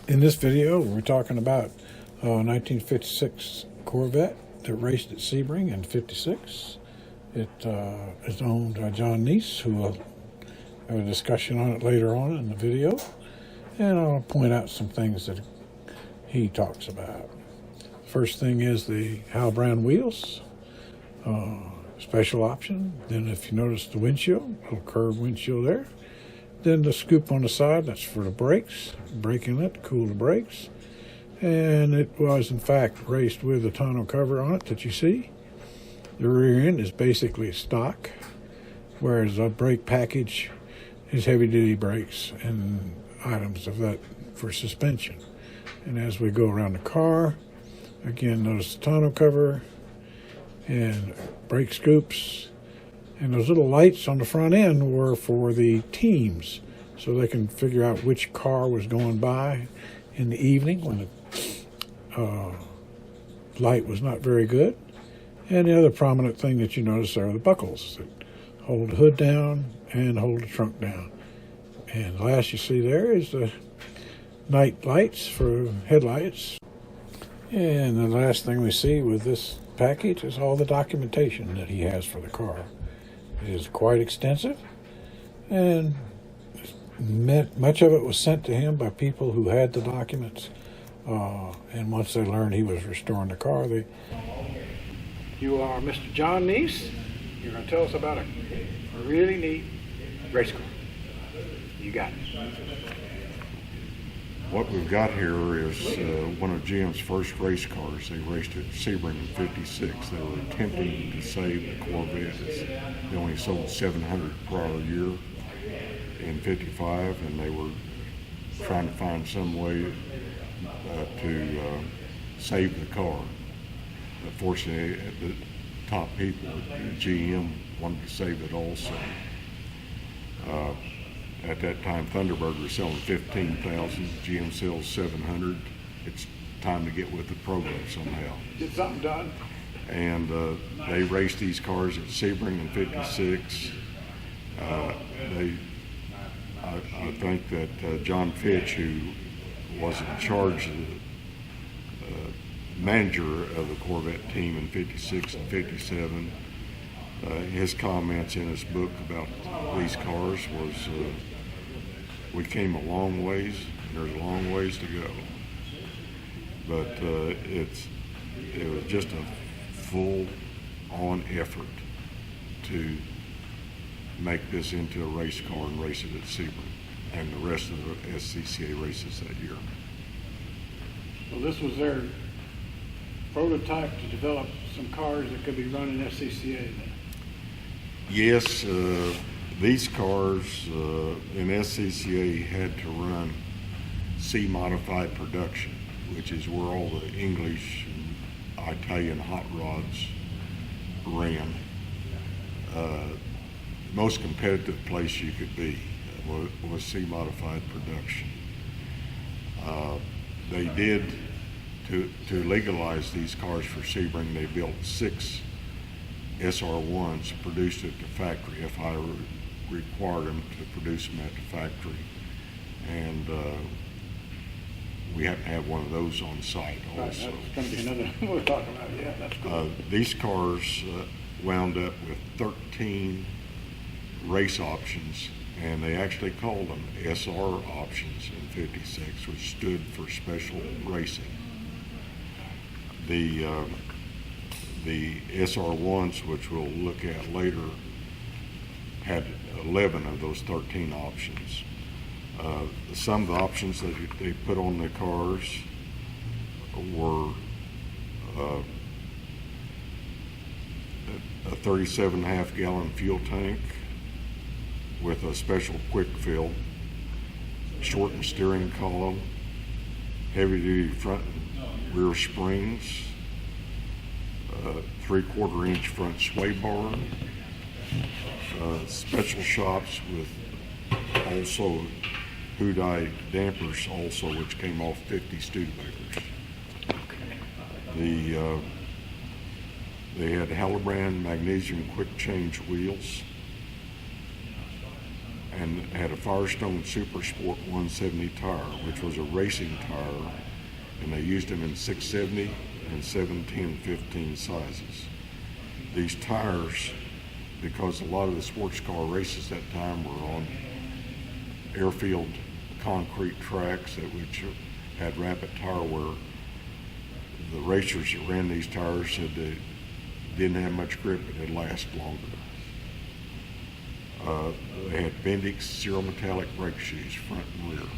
In this video, we're talking about a 1956 Corvette that raced at Sebring in '56. It is owned by John Neese, who will have a discussion on it later on in the video. And I'll point out some things that he talks about. First thing is the Hal Brown wheels, special option. Then if you notice the windshield, little curved windshield there. Then the scoop on the side, that's for the brakes, braking it, cool the brakes. And it was in fact raced with a tonneau cover on it that you see. The rear end is basically stock, whereas the brake package is heavy duty brakes and items of that for suspension. And as we go around the car, again, notice the tonneau cover and brake scoops. And those little lights on the front end were for the teams, so they can figure out which car was going by in the evening when the light was not very good. And the other prominent thing that you notice are the buckles that hold the hood down and hold the trunk down. And last you see there is the night lights for headlights. And the last thing we see with this package is all the documentation that he has for the car. It is quite extensive, and much of it was sent to him by people who had the documents. And once they learned he was restoring the car, You are Mr. John Neese. You're going to tell us about a really neat race car. You got it. What we've got here is one of GM's first race cars. They raced at Sebring in '56. They were attempting to save the Corvette. They only sold 700 per year in '55, and they were trying to find some way to save the car. Fortunately, the top people at GM wanted to save it also. At that time, Thunderbird was selling 15,000. GM sells 700. It's time to get with the program somehow. Get something done. And they raced these cars at Sebring in '56. I think that John Fitch, who was in charge of the manager of the Corvette team in '56 and '57, his comments in his book about these cars was, we came a long ways, and there's a long ways to go. But it was just a full-on effort to make this into a race car and race it at Sebring and the rest of the SCCA races that year. Well, this was their prototype to develop some cars that could be run in SCCA then. Yes, these cars in SCCA had to run C-modified production, which is where all the English and Italian hot rods ran. Most competitive place you could be was C-modified production. They did, to legalize these cars for Sebring, they built 6 SR1s produced at the factory. FI required them to produce them at the factory, and we happen to have one of those on site also. That's going to be another we're talking about. Yeah, that's cool. These cars wound up with 13 race options, and they actually called them SR options in '56, which stood for special racing. The SR1s, which we'll look at later, had 11 of those 13 options. Some of the options that they put on the cars were a 37.5 gallon fuel tank with a special quick fill, shortened steering column, heavy duty front and rear springs, 3/4 inch front sway bar, special shocks with also hood-eye dampers also, which came off 50 Studebakers. They had Hal Brown magnesium quick change wheels, and had a Firestone Super Sport 170 tire, which was a racing tire, and they used them in 670 and 710 and 15 sizes. These tires, because a lot of the sports car races that time were on airfield concrete tracks which had rapid tire wear, the racers that ran these tires said they didn't have much grip, but they'd last longer. They had Bendix zero metallic brake shoes, front and rear.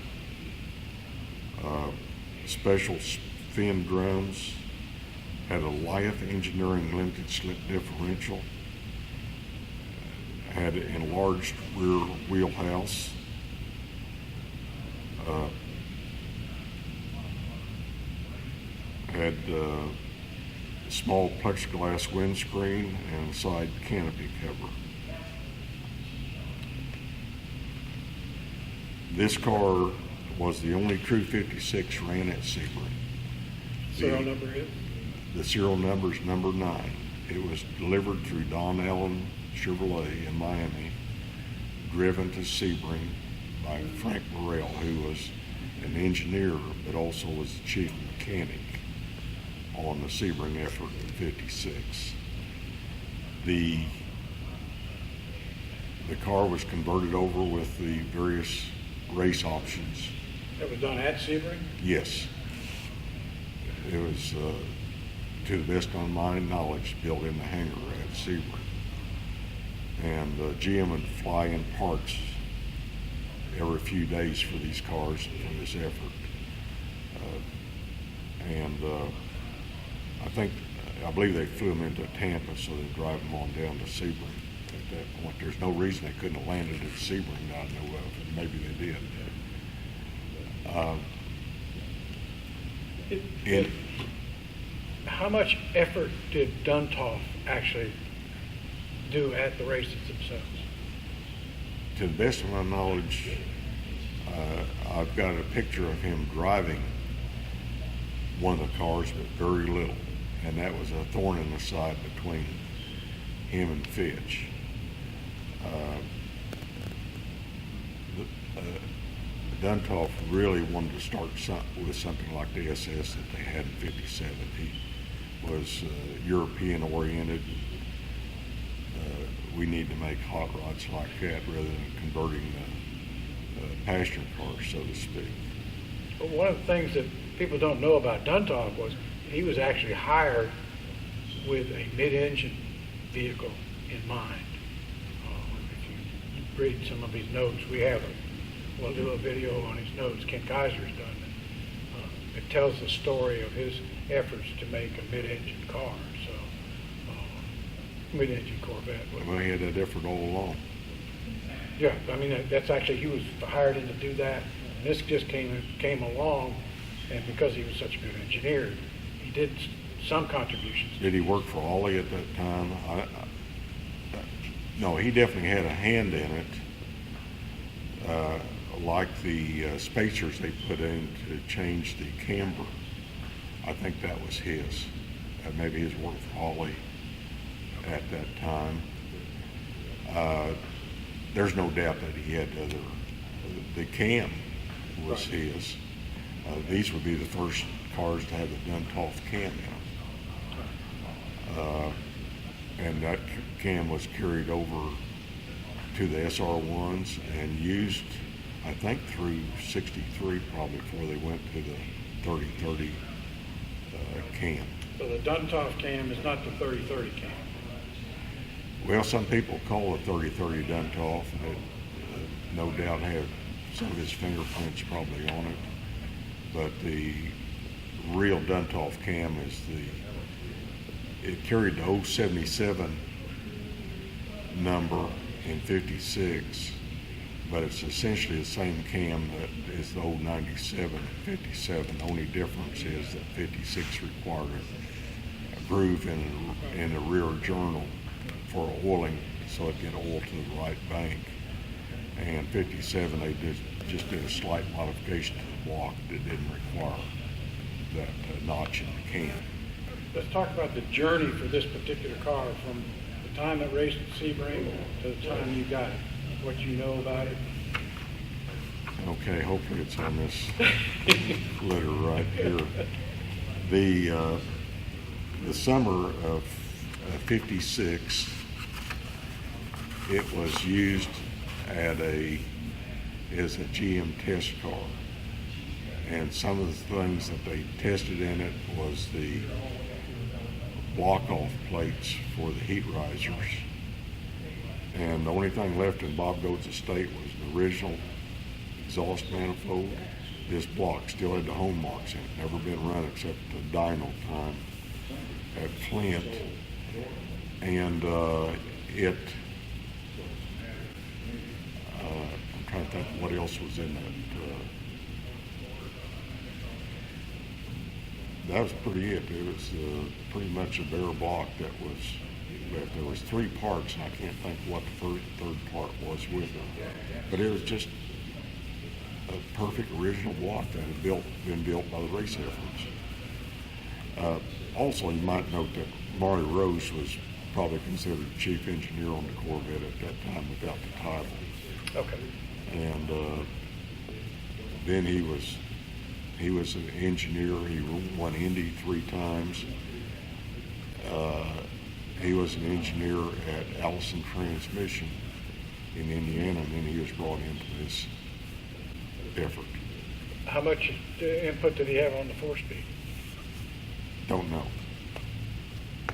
Special fin drums, had a Lyeth Engineering limited slip differential, had an enlarged rear wheelhouse, had a small plexiglass windscreen and side canopy cover. This car was the only true 56 ran at Sebring. Serial number is? The serial number is number 9. It was delivered through Don Allen Chevrolet in Miami, driven to Sebring by Frank Burrell, who was an engineer but also was the chief mechanic on the Sebring effort in 56. The car was converted over with the various race options. That was done at Sebring? Yes. It was, to the best of my knowledge, built in the hangar at Sebring. And GM would fly in parts every few days for these cars for this effort. I believe they flew them into Tampa so they'd drive them on down to Sebring. At that point, there's no reason they couldn't have landed at Sebring that I know of, and maybe they did. How much effort did Duntov actually do at the races themselves? To the best of my knowledge, I've got a picture of him driving one of the cars, but very little. And that was a thorn in the side between him and Fitch. Duntov really wanted to start with something like the SS that they had in 57. He was European oriented. We need to make hot rods like that rather than converting passenger cars, so to speak. But one of the things that people don't know about Duntov was he was actually hired with a mid-engine vehicle in mind. If you read some of his notes, we'll do a video on his notes. Ken Kaiser's done it. It tells the story of his efforts to make a mid-engine car, mid-engine Corvette. Well, he had that effort all along. Yeah, I mean, that's actually, he was hired in to do that. And this just came along, and because he was such a good engineer, he did some contributions. Did he work for Ollie at that time? No, he definitely had a hand in it. Like the spacers they put in to change the camber. I think that was his. Maybe his work for Ollie at that time. There's no doubt that he had the cam was his. These would be the first cars to have the Duntov cam in them. And that cam was carried over to the SR1s and used, I think, through 63 probably before they went to the 3030 cam. So the Duntov cam is not the 3030 cam? Well, some people call it 3030 Duntov, and it no doubt had some of his fingerprints probably on it. But the real Duntov cam is it carried the 077 number in 56, but it's essentially the same cam that is the 097 and 57. The only difference is that 56 required a groove in the rear journal for oiling so it get oil to the right bank. And 57, they just did a slight modification to the block that didn't require that notch in the cam. Let's talk about the journey for this particular car from the time it raced at Sebring to the time you got it, what you know about it. Okay, hopefully it's on this letter right here. The summer of '56, it was used as a GM test car. And some of the things that they tested in it was the block-off plates for the heat risers. And the only thing left in Bob Gold's estate was the original exhaust manifold. This block still had the home marks in it, never been run except the dyno time at Flint. And I'm trying to think what else was in that. That was pretty it. It was pretty much a bare block that was left. There was 3 parts, and I can't think what the third part was with it. But it was just a perfect original block that had been built by the race efforts. Also, you might note that Marty Rose was probably considered the chief engineer on the Corvette at that time without the title. Okay. And then he was an engineer. He won Indy 3 times. He was an engineer at Allison Transmission in Indiana, and then he was brought into this effort. How much input did he have on the 4-speed? Don't know.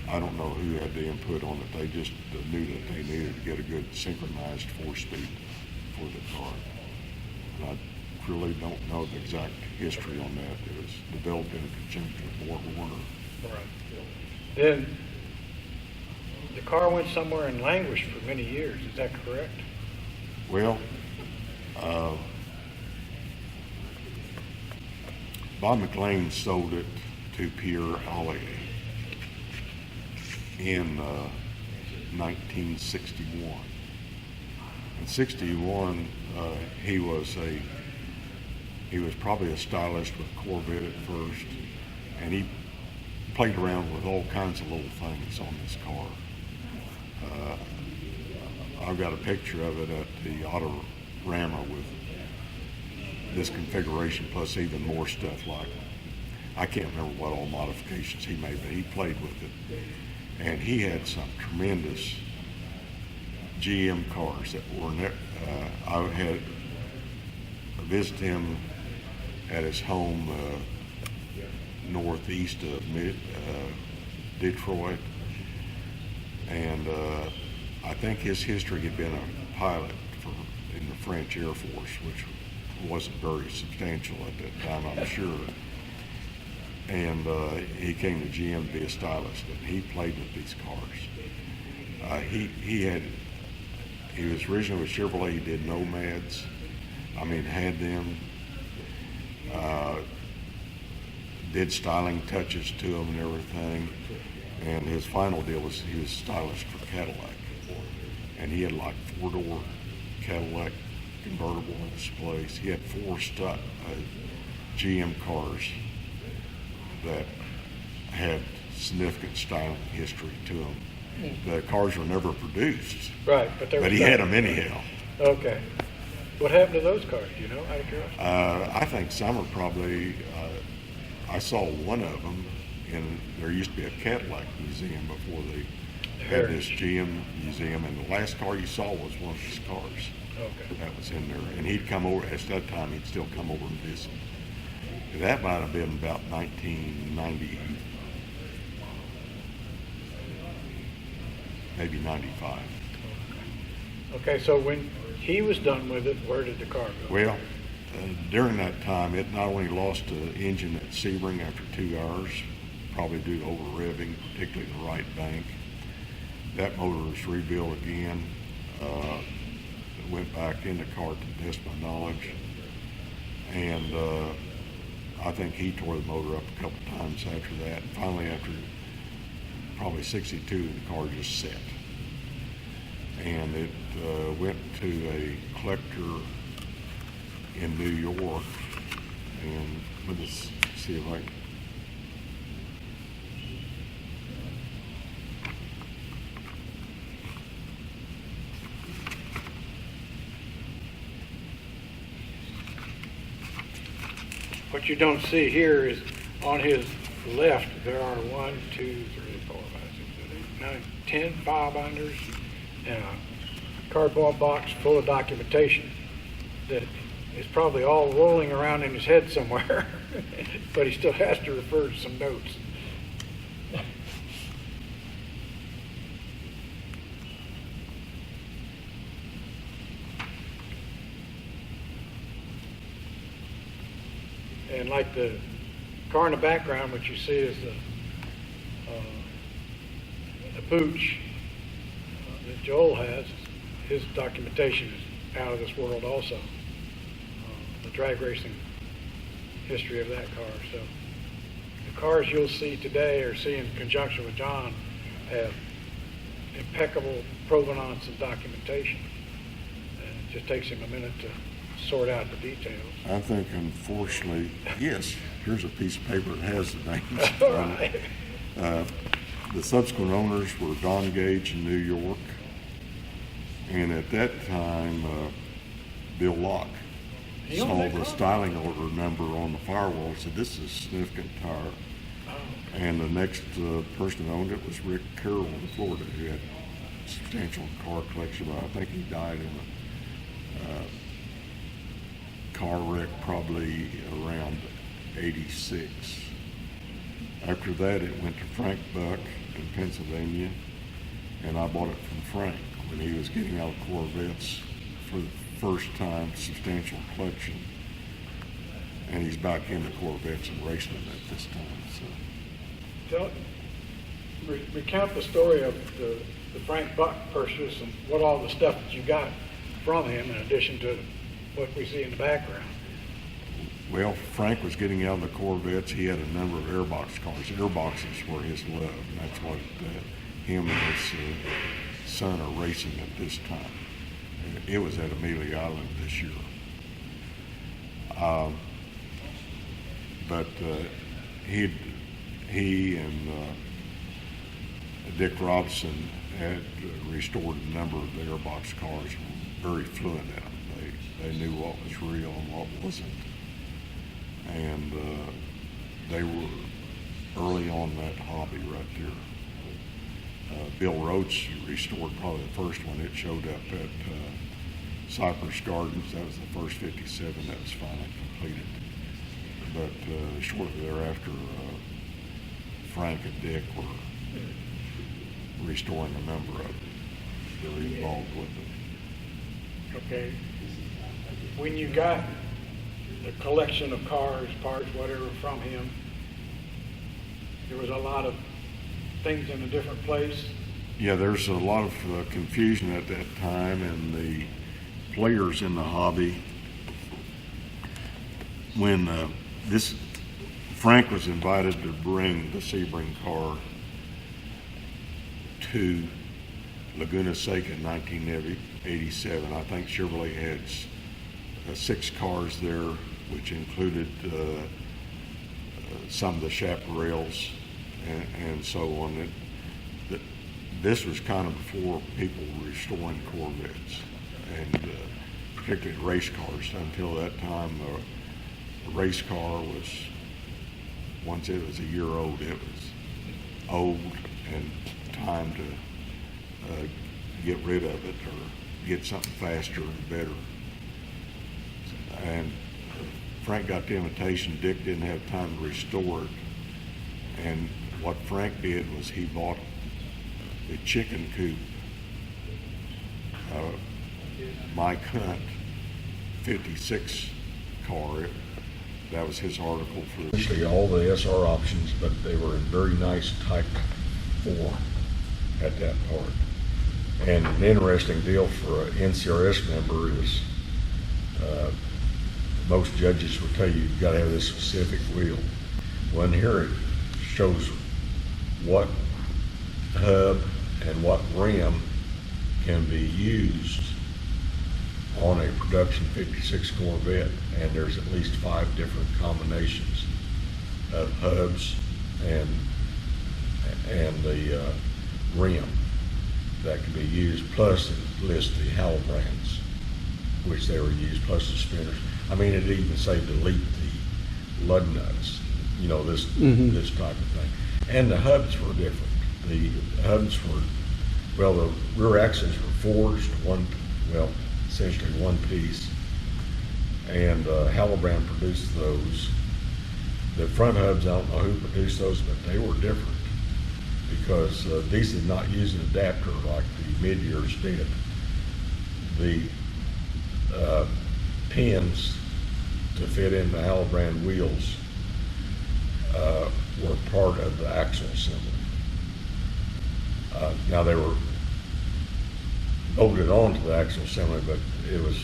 I don't know who had the input on it. They just knew that they needed to get a good synchronized 4-speed for the car. And I really don't know the exact history on that. It was developed in conjunction with Ward Warner. Right. Then the car went somewhere and languished for many years. Is that correct? Well, Bob McLean sold it to Pierre Ollier in 1961. In '61, he was probably a stylist with Corvette at first, and he played around with all kinds of little things on this car. I've got a picture of it at the Autorama with this configuration plus even more stuff like, I can't remember what all modifications he made, but he played with it. And he had some tremendous GM cars that were, I had visited him at his home northeast of Detroit, and I think his history had been a pilot in the French Air Force, which wasn't very substantial at that time, I'm sure. And he came to GM to be a stylist, and he played with these cars. He was originally with Chevrolet. He did Nomads. I mean, had them. Did styling touches to them and everything. And his final deal was he was stylist for Cadillac. And he had like 4-door Cadillac convertible in his place. He had 4 GM cars that had significant styling history to them. The cars were never produced. Right, but he had them anyhow. Okay. What happened to those cars? Do you know, out of curiosity? I think some are probably, I saw one of them, and there used to be a Cadillac museum before they had this GM museum, and the last car you saw was one of his cars. Okay. That was in there. And he'd come over, at that time, he'd still come over and visit. That might have been about 1990, maybe 95. Okay, so when he was done with it, where did the car go? Well, during that time, it not only lost the engine at Sebring after 2 hours, probably due to over-revving, particularly in the right bank. That motor was rebuilt again. Went back in the car to the best of my knowledge. And I think he tore the motor up a couple times after that. Finally, after probably 62, the car just set. And it went to a collector in New York. And let me see if I can. What you don't see here is on his left, there are 1, 2, 3, 4, 5, 6, 7, 8, 9, 10 file binders and a cardboard box full of documentation that is probably all rolling around in his head somewhere, but he still has to refer to some notes. And like the car in the background, what you see is the Pooch that Joel has. His documentation is out of this world also. The drag racing history of that car. So the cars you'll see today or see in conjunction with John have impeccable provenance and documentation. And it just takes him a minute to sort out the details. I think, unfortunately, yes, here's a piece of paper that has the names. Right. The subsequent owners were Don Gage in New York, and at that time, Bill Locke He owned saw that the car? styling order number on the firewall and said, "This is a significant tire." Oh, And the next person that owned it was Rick Carroll in Florida, who had a substantial car collection. I think he died in a car wreck probably around 86. After that, it went to Frank Buck in Pennsylvania, and I bought it from Frank when he was getting out of Corvettes for the first time, substantial collection. And he's back into Corvettes and racing them at this time. So. Recount the story of the Frank Buck purchase and what all the stuff that you got from him in addition to what we see in the background. Well, Frank was getting out of the Corvettes. He had a number of airbox cars. Airboxes were his love, and that's what him and his son are racing at this time. It was at Amelia Island this year. But he and Dick Robson had restored a number of the airbox cars, very fluent at them. They knew what was real and what wasn't. And they were early on that hobby right there. Bill Roach restored probably the first one. It showed up at Cypress Gardens. That was the first 57 that was finally completed. But shortly thereafter, Frank and Dick were restoring a number of them. They were involved with it. Okay. When you got the collection of cars, parts, whatever from him, there was a lot of things in a different place. Yeah, there's a lot of confusion at that time, and the players in the hobby, when Frank was invited to bring the Sebring car to Laguna Seca in 1987. I think Chevrolet had 6 cars there, which included some of the chaparrals and so on. This was kind of before people were restoring Corvettes, and particularly race cars. Until that time, a race car was, once it was a year old, it was old and time to get rid of it or get something faster and better. And Frank got the invitation. Dick didn't have time to restore it. And what Frank did was he bought the chicken coop, Mike Hunt 56 car. That was his article for basically all the SR options, but they were in very nice Type 4 at that part. And an interesting deal for an NCRS member is most judges will tell you you've got to have this specific wheel. Well, in here it shows what hub and what rim can be used on a production 56 Corvette, and there's at least 5 different combinations of hubs and the rim that can be used, plus it lists the Howell brands which they were used, plus the spinners. I mean, it even say delete lug nuts, you know, this Mhm. this type of thing. And the hubs were different. The hubs were, well, the rear axles were forged essentially one piece, and Hallobrand produced those. The front hubs, I don't know who produced those, but they were different because these did not use an adapter like the mid-years did. The pins to fit in the Hallobrand wheels were part of the axle assembly. Now they were bolted onto the axle assembly, but it was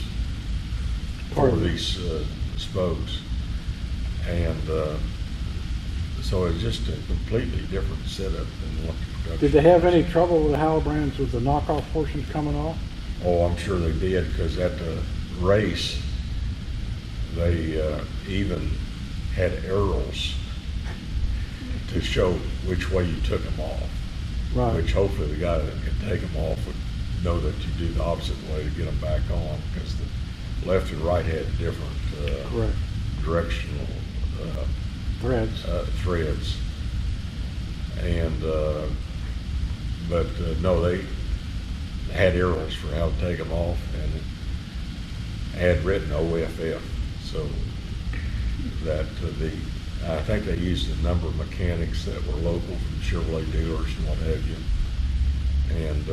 part of these spokes. And so it's just a completely different setup than what the production. Did they have any trouble with the Hallobrands with the knockoff portions coming off? Oh, I'm sure they did, because at the race, they even had arrows to show which way you took them off. Right. Which hopefully the guy that could take them off would know that you do the opposite way to get them back on, because the left and right had different Correct. directional Threads. threads. And but no, they had arrows for how to take them off, and it had written OFF, so that I think they used a number of mechanics that were local from Chevrolet dealers and what have you, and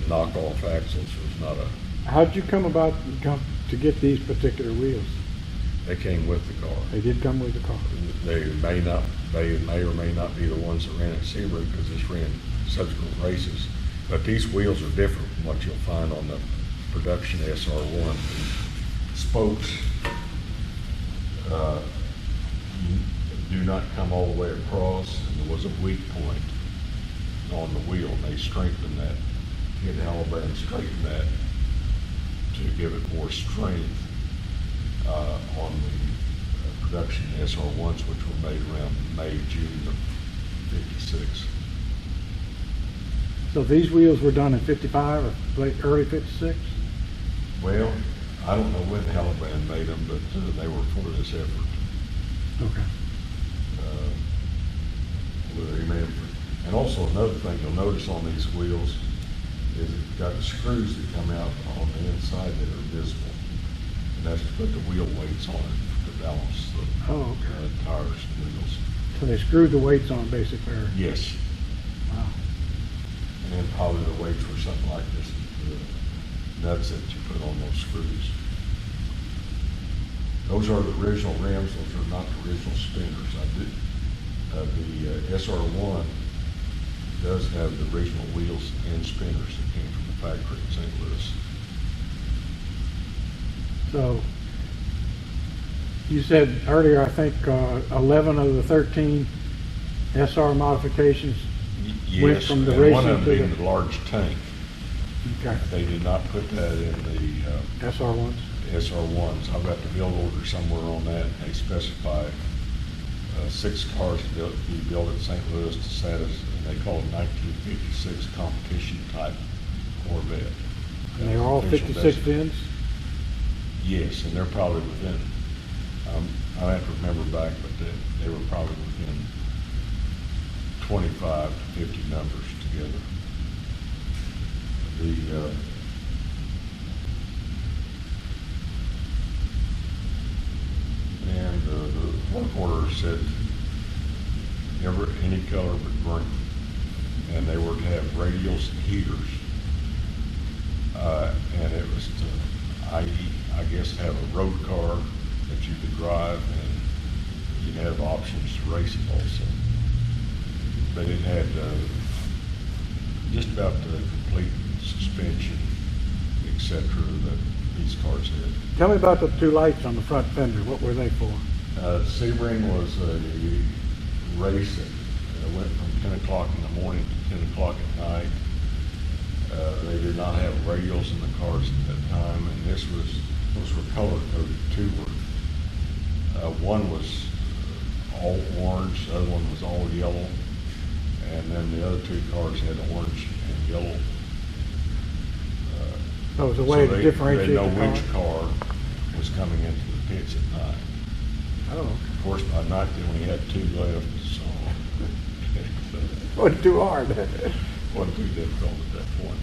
knockoff axles was not a. How'd you come to get these particular wheels? They came with the car. They did come with the car. They may or may not be the ones that ran at Sebring, because this ran subsequent races. But these wheels are different from what you'll find on the production SR1. The spokes do not come all the way across, and there was a weak point on the wheel, and they strengthened that. Hit Hallobrand straightened that to give it more strength on the production SR1s, which were made around May, June of '56. So these wheels were done in 55 or early 56? Well, I don't know when Hallobrand made them, but they were for this effort. Okay. And also another thing you'll notice on these wheels is it's got the screws that come out on the inside that are visible. And that's to put the wheel weights on it to balance the tires and wheels. So they screwed the weights on basically? Yes. Wow. And then probably the weights were something like this, the nuts that you put on those screws. Those are the original rims. Those are not the original spinners. The SR1 does have the original wheels and spinners that came from the factory in St. Louis. So you said earlier, I think 11 of the 13 SR modifications went Yes, from the and racing one of them to being the large tank. Okay. They did not put that in the SR1s? SR1s. I've got the build order somewhere on that. They specify 6 cars to be built at St. Louis to satisfy, and they call it 1956 competition type Corvette. And they were all Official 56 designation. VINs? Yes, and they're probably within, I have to remember back, but they were probably within 25 to 50 numbers together. The work order said any color but green, and they were to have radials and heaters, and it was to, I guess, have a road car that you could drive, and you'd have options to race it also. But it had just about the complete suspension, etc., that these cars had. Tell me about the 2 lights on the front fender. What were they for? Sebring was a race that went from 10 o'clock in the morning to 10 o'clock at night. They did not have radials in the cars at that time, and those were color coded. 2 were. One was all orange, the other one was all yellow, and then the other 2 cars had orange and yellow. So it was a way to differentiate they the know car? which car was coming into the pits at night. Oh, Of course, by night they only had 2 left, so wasn't too hard. wasn't too difficult at that point.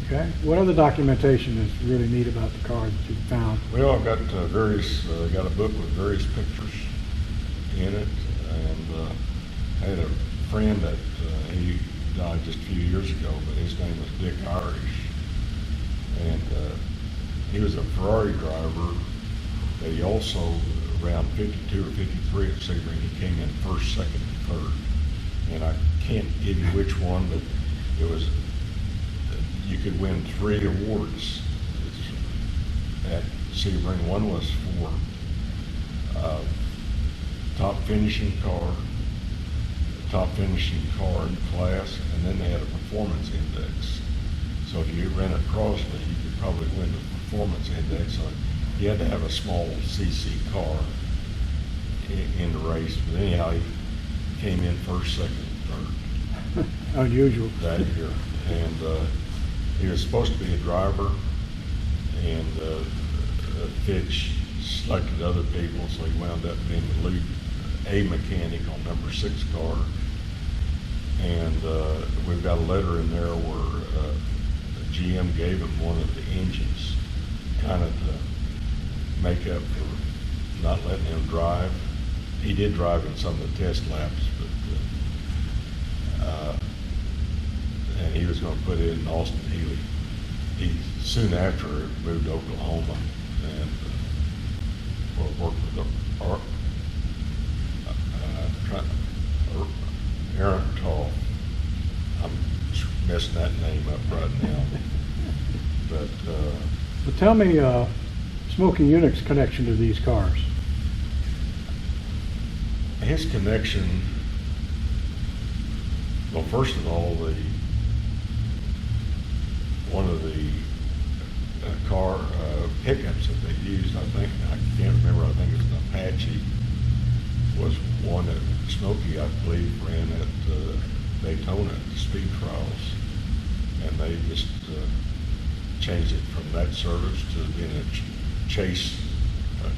Okay. What other documentation is really neat about the car that you found? Well, I've got got a book with various pictures in it, and I had a friend that he died just a few years ago, but his name was Dick Irish, and he was a Ferrari driver. But he also, around 52 or 53 at Sebring, he came in first, second, and third. And I can't give you which one, but it was, you could win 3 awards at Sebring. One was for top finishing car in class, and then they had a performance index. So if you ran a Crossley, you could probably win the performance index. So you had to have a small CC car in the race. But anyhow, he came in first, second, and third. Unusual. That year. And he was supposed to be a driver, and Fitch selected other people, so he wound up being the lead A mechanic on number 6 car. And we've got a letter in there where GM gave him one of the engines, kind of to make up for not letting him drive. He did drive in some of the test laps, but and he was going to put it in Austin Healy. He soon after moved to Oklahoma and worked with Aaron Tall. I'm messing that name up right now. But Well, tell me Smokey Yunick's connection to these cars. his connection, well, first of all, one of the car pickups that they used, I can't remember, I think it was an Apache, was one that Smokey, I believe, ran at Daytona at the speed trials. And they just changed it from that service to being a chase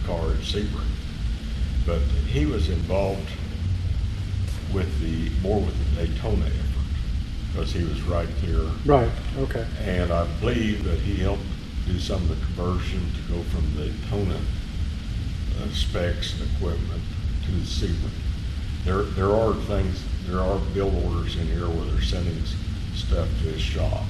car at Sebring. But he was involved with more with the Daytona effort, because he was right there. Right, okay. And I believe that he helped do some of the conversion to go from the Daytona specs and equipment to the Sebring. There are bill orders in here where they're sending stuff to his shop.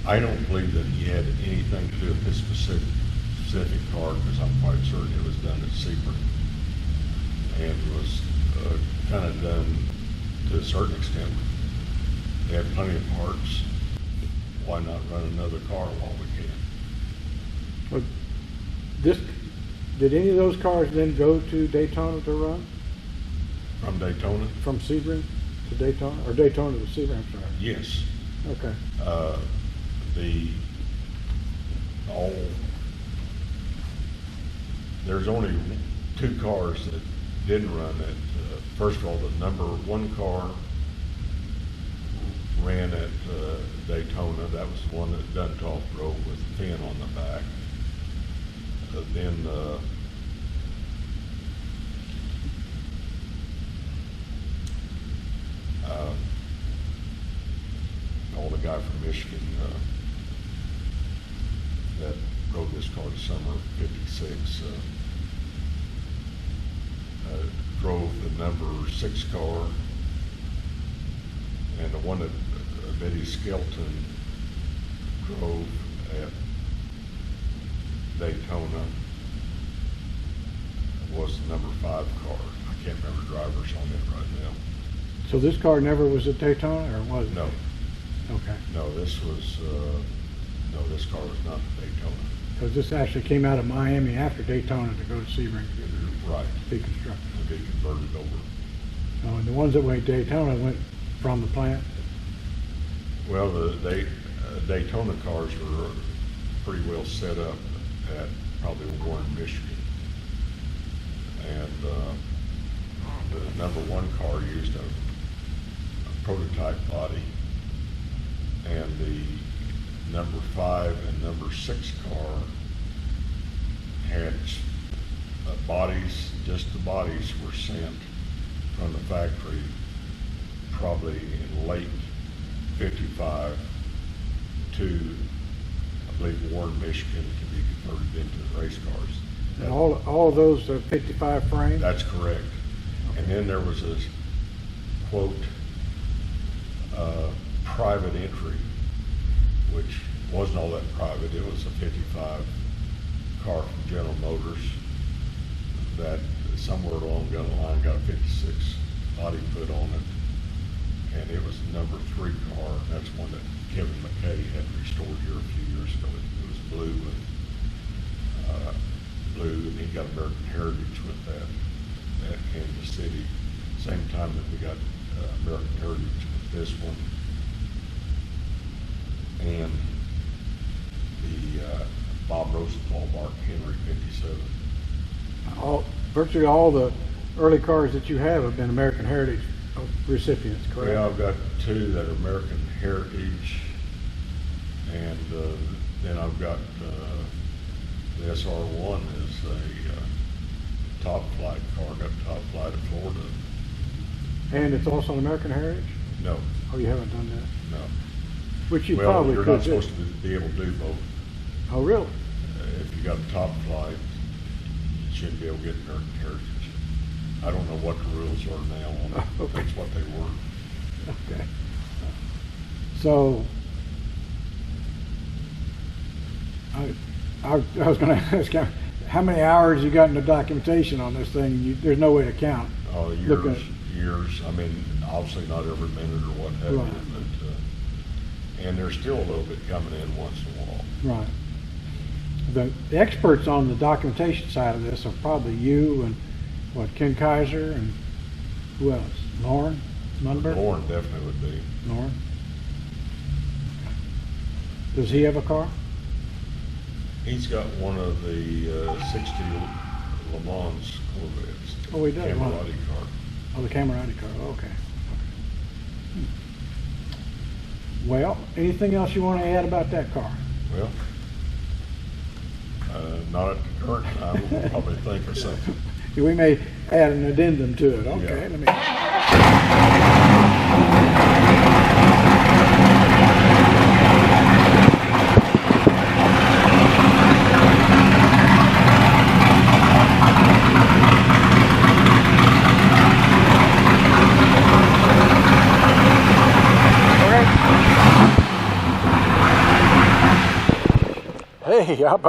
I don't believe that he had anything to do with this specific car, because I'm quite certain it was done at Sebring and was kind of done to a certain extent. They had plenty of parts. Why not run another car while we can? Well, did any of those cars then go to Daytona to run? From Daytona? From Sebring to Daytona, or Daytona to Sebring, I'm sorry. Yes. Okay. There's only 2 cars that didn't run it. First of all, the number 1 car ran at Daytona. That was the one that Duntoff drove with a fin on the back. Then the guy from Michigan that rode this car the summer of '56 drove the number 6 car, and the one that Betty Skelton drove at Daytona was the number 5 car. I can't remember drivers on it right now. So this car never was at Daytona, or was it? No. Okay. No, this car was not at Daytona. Because this actually came out of Miami after Daytona to go to Sebring Right. to be constructed. To be converted over. Oh, and the ones that went to Daytona went from the plant? Well, the Daytona cars were pretty well set up at probably Warren, Michigan. And the number 1 car used a prototype body, and the number 5 and number 6 car had bodies, just the bodies were sent from the factory probably in late 55 to, I believe, Warren, Michigan, to be converted into race cars. And all of those are 55 frames? That's correct. And then there was a quote, private entry, which wasn't all that private. It was a 55 car from General Motors that somewhere along the line got a 56 body put on it. And it was the number 3 car. That's one that Kevin McKay had restored here a few years ago. It was blue and he got American Heritage with that at Kansas City. Same time that we got American Heritage with this one. And the Bob Rosenthal Mark Henry 57. Virtually all the early cars that you have been American Heritage recipients, correct? Well, I've got 2 that are American Heritage, and then I've got the SR1 is a top flight car, got top flight of Florida. And it's also an American Heritage? No, Oh, you haven't done that? no. Which you Well, probably you're could not do. supposed to be able to do both. Oh, really? If you got a top flight, you shouldn't be able to get American Heritage. I don't know what the rules are now on it. Okay. That's what they were. Okay. So, I was going to ask you, how many hours you got in the documentation on this thing? There's no way to count. Oh, Look at- years. I mean, obviously not every minute or what have Right. you, but, and there's still a little bit coming in once in a while. Right. The experts on the documentation side of this are probably you and, Ken Kaiser and who else? Lauren Munberg? Lauren definitely would be. Lauren? Does he have a car? He's got one of the 60 Le Mans Corvettes. Oh, he does? Camerati car. Oh, the Camerati car, okay. Well, anything else you want to add about that car? Well, not at the current time. We'll probably think of something. We may add an addendum to it, okay, Yeah. let me. Hey, how about